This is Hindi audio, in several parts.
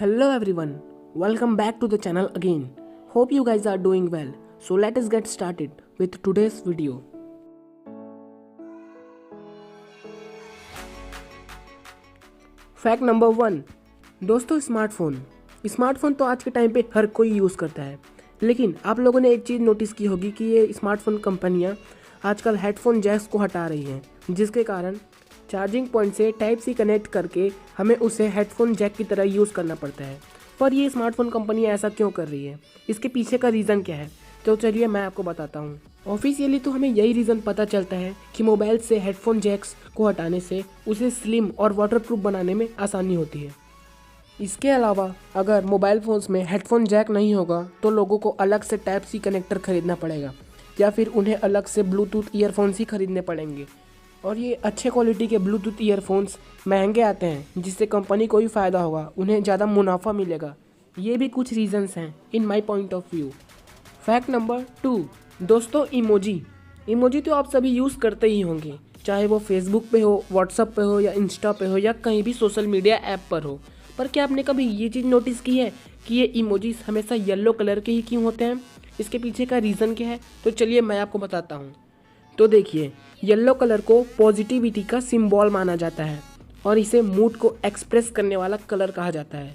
Hello everyone, welcome back to the channel again. Hope you guys are doing well. So let us get started with today's video. Fact number 1। दोस्तों, स्मार्टफोन तो आज के टाइम पे हर कोई यूज़ करता है, लेकिन आप लोगों ने एक चीज़ नोटिस की होगी कि ये स्मार्टफोन कंपनियां आजकल हेडफोन जैक्स को हटा रही हैं, जिसके कारण चार्जिंग पॉइंट से टाइप सी कनेक्ट करके हमें उसे हेडफोन जैक की तरह यूज़ करना पड़ता है। पर ये स्मार्टफोन कंपनियां ऐसा क्यों कर रही है, इसके पीछे का रीज़न क्या है, तो चलिए मैं आपको बताता हूँ। ऑफिशियली तो हमें यही रीज़न पता चलता है कि मोबाइल से हेडफोन जैक्स को हटाने से उसे स्लिम और वाटरप्रूफ बनाने में आसानी होती है। इसके अलावा अगर मोबाइल फ़ोन्स में हेडफोन जैक नहीं होगा तो लोगों को अलग से टाइप सी कनेक्टर खरीदना पड़ेगा या फिर उन्हें अलग से ब्लूटूथ ईयरफोन्स ही खरीदने पड़ेंगे, और ये अच्छे क्वालिटी के ब्लूटूथ ईयरफोन्स महंगे आते हैं, जिससे कंपनी को भी फ़ायदा होगा, उन्हें ज़्यादा मुनाफा मिलेगा। ये भी कुछ रीजंस हैं in my point of view. Fact number 2। दोस्तों, इमोजी तो आप सभी यूज़ करते ही होंगे, चाहे वो फेसबुक पे हो, व्हाट्सएप पे हो या इंस्टा पे हो या कहीं भी सोशल मीडिया ऐप पर हो। पर क्या आपने कभी ये चीज़ नोटिस की है कि ये इमोजीज हमेशा येलो कलर के ही क्यों होते हैं? इसके पीछे का रीज़न क्या है, तो चलिए मैं आपको बताता हूँ। तो देखिए, येलो कलर को पॉजिटिविटी का सिंबल माना जाता है और इसे मूड को एक्सप्रेस करने वाला कलर कहा जाता है।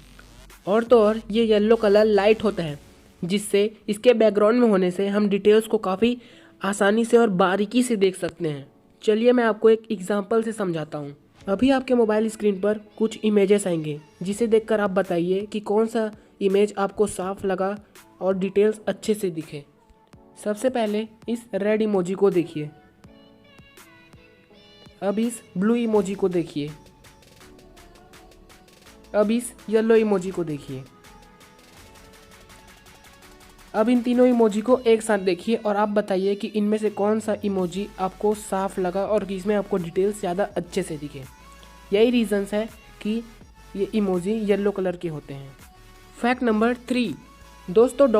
और तो और ये येलो कलर लाइट होता है, जिससे इसके बैकग्राउंड में होने से हम डिटेल्स को काफ़ी आसानी से और बारीकी से देख सकते हैं। चलिए मैं आपको एक एग्जांपल से समझाता हूँ। अभी आपके मोबाइल स्क्रीन पर कुछ इमेजेस आएंगे, जिसे देखकर आप बताइए कि कौन सा इमेज आपको साफ लगा और डिटेल्स अच्छे से दिखे। सबसे पहले इस रेड इमोजी को देखिए, अब इस ब्लू इमोजी को देखिए, अब इस येलो इमोजी को देखिए। अब इन तीनों इमोजी को एक साथ देखिए और आप बताइए कि इनमें से कौन सा इमोजी आपको साफ लगा और किसमें आपको डिटेल्स ज़्यादा अच्छे से दिखे। यही रीजंस है कि ये इमोजी येलो कलर के होते हैं। Fact number 3। दोस्तों,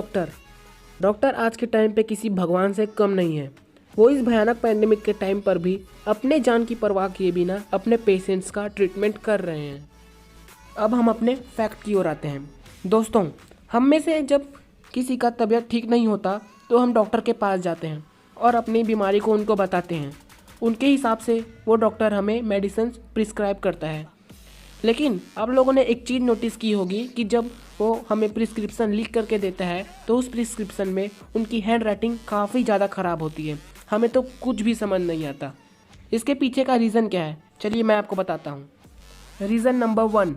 डॉक्टर आज के टाइम पे किसी भगवान से कम नहीं है। वो इस भयानक पैंडेमिक के टाइम पर भी अपने जान की परवाह किए बिना अपने पेशेंट्स का ट्रीटमेंट कर रहे हैं। अब हम अपने फैक्ट की ओर आते हैं। दोस्तों, हम में से जब किसी का तबीयत ठीक नहीं होता तो हम डॉक्टर के पास जाते हैं और अपनी बीमारी को उनको बताते हैं। उनके हिसाब से वो डॉक्टर हमें मेडिसिन प्रिस्क्राइब करता है। लेकिन आप लोगों ने एक चीज़ नोटिस की होगी कि जब वो हमें प्रिस्क्रिप्शन लिख करके देता है तो उस प्रिस्क्रिप्शन में उनकी हैंड राइटिंग काफ़ी ज़्यादा ख़राब होती है, हमें तो कुछ भी समझ नहीं आता। इसके पीछे का रीज़न क्या है, चलिए मैं आपको बताता हूँ। Reason number 1।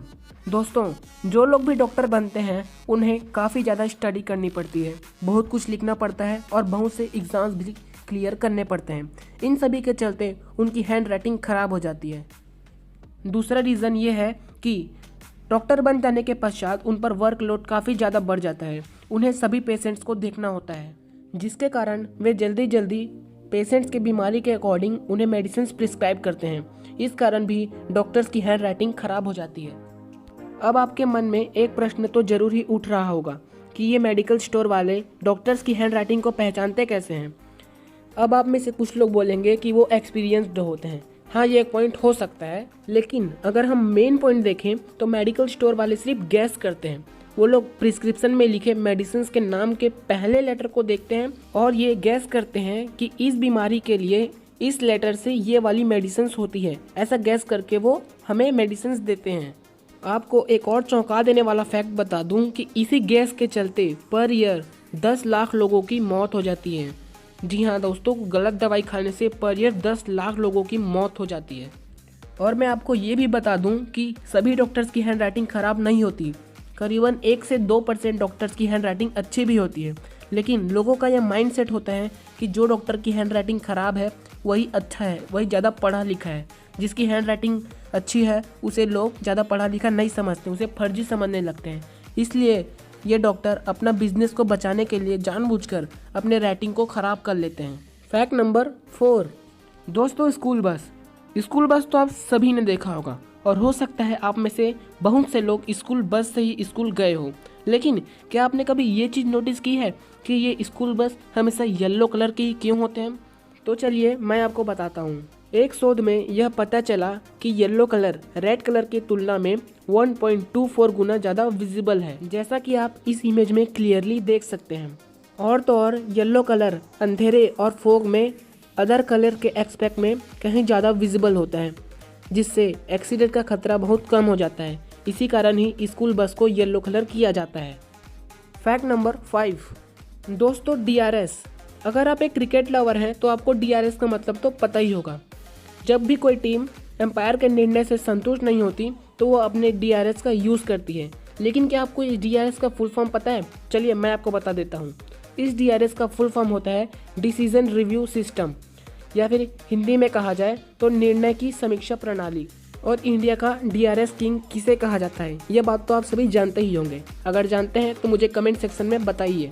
दोस्तों, जो लोग भी डॉक्टर बनते हैं उन्हें काफ़ी ज़्यादा स्टडी करनी पड़ती है, बहुत कुछ लिखना पड़ता है और बहुत से एग्ज़ाम्स भी क्लियर करने पड़ते हैं। इन सभी के चलते उनकी हैंड राइटिंग ख़राब हो जाती है। दूसरा रीज़न ये है कि डॉक्टर बन जाने के पश्चात उन पर वर्कलोड काफ़ी ज़्यादा बढ़ जाता है, उन्हें सभी पेशेंट्स को देखना होता है, जिसके कारण वे जल्दी पेशेंट्स की बीमारी के अकॉर्डिंग उन्हें मेडिसिन प्रिस्क्राइब करते हैं। इस कारण भी डॉक्टर्स की हैंड राइटिंग ख़राब हो जाती है। अब आपके मन में एक प्रश्न तो ज़रूर ही उठ रहा होगा कि ये मेडिकल स्टोर वाले डॉक्टर्स की हैंड राइटिंग को पहचानते कैसे हैं। अब आप में से कुछ लोग बोलेंगे कि वो एक्सपीरियंस्ड होते हैं। हाँ, ये एक पॉइंट हो सकता है, लेकिन अगर हम मेन पॉइंट देखें तो मेडिकल स्टोर वाले सिर्फ गैस करते हैं। वो लोग प्रिस्क्रिप्शन में लिखे मेडिसिन के नाम के पहले लेटर को देखते हैं और ये गैस करते हैं कि इस बीमारी के लिए इस लेटर से ये वाली मेडिसिन होती है। ऐसा गैस करके वो हमें मेडिसिन देते हैं। आपको एक और चौंका देने वाला फैक्ट बता दूं कि इसी गैस के चलते पर ईयर 10 लाख लोगों की मौत हो जाती है। जी हाँ दोस्तों, गलत दवाई खाने से पर ईयर 10 लाख लोगों की मौत हो जाती है। और मैं आपको ये भी बता दूं कि सभी डॉक्टर्स की हैंड राइटिंग ख़राब नहीं होती। करीबन 1 से 2% डॉक्टर्स की हैंड राइटिंग अच्छी भी होती है, लेकिन लोगों का यह माइंडसेट होता है कि जो डॉक्टर की हैंड राइटिंग ख़राब है वही अच्छा है, वही ज़्यादा पढ़ा लिखा है। जिसकी हैंड राइटिंग अच्छी है उसे लोग ज़्यादा पढ़ा लिखा नहीं समझते, उसे फर्जी समझने लगते हैं। इसलिए ये डॉक्टर अपना बिजनेस को बचाने के लिए जानबूझकर अपने राइटिंग को ख़राब कर लेते हैं। Fact number 4। दोस्तों, स्कूल बस तो आप सभी ने देखा होगा और हो सकता है आप में से बहुत से लोग स्कूल बस से ही स्कूल गए हो। लेकिन क्या आपने कभी ये चीज़ नोटिस की है कि ये स्कूल बस हमेशा येलो कलर के ही क्यों होते हैं? तो चलिए मैं आपको बताता हूँ। एक शोध में यह पता चला कि येलो कलर रेड कलर की तुलना में 1.24 गुना ज़्यादा विजिबल है, जैसा कि आप इस इमेज में क्लियरली देख सकते हैं। और तो और येलो कलर अंधेरे और फोग में अदर कलर के एक्सपेक्ट में कहीं ज़्यादा विजिबल होता है, जिससे एक्सीडेंट का खतरा बहुत कम हो जाता है। इसी कारण ही स्कूल बस को येलो कलर किया जाता है। फैक्ट नंबर 5 दोस्तों, DRS। अगर आप एक क्रिकेट लवर हैं तो आपको DRS का मतलब तो पता ही होगा। जब भी कोई टीम एम्पायर के निर्णय से संतुष्ट नहीं होती तो वो अपने DRS का यूज़ करती है। लेकिन क्या आपको इस DRS का फुल फॉर्म पता है? चलिए मैं आपको बता देता हूँ। इस DRS का फुल फॉर्म होता है डिसीजन रिव्यू सिस्टम, या फिर हिंदी में कहा जाए तो निर्णय की समीक्षा प्रणाली। और इंडिया का DRS किंग किसे कहा जाता है, यह बात तो आप सभी जानते ही होंगे। अगर जानते हैं तो मुझे कमेंट सेक्शन में बताइए।